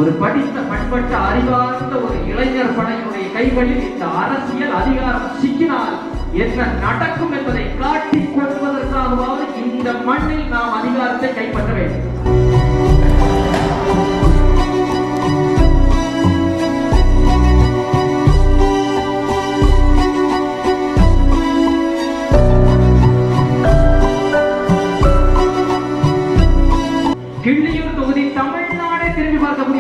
ஒரு படித்த பண்பட்ட அறிவார்ந்த ஒரு இளைஞர் படையினுடைய கைகளில் இந்த அரசியல் அதிகாரம் சிக்கினால் என்ன நடக்கும் என்பதை காட்டிக் கொள்வதற்காகவாவது இந்த மண்ணில் நாம் அதிகாரத்தை கைப்பற்ற வேண்டும். கிள்ளியூர் தொகுதி தமிழ்நாடே திரும்பி பார்க்க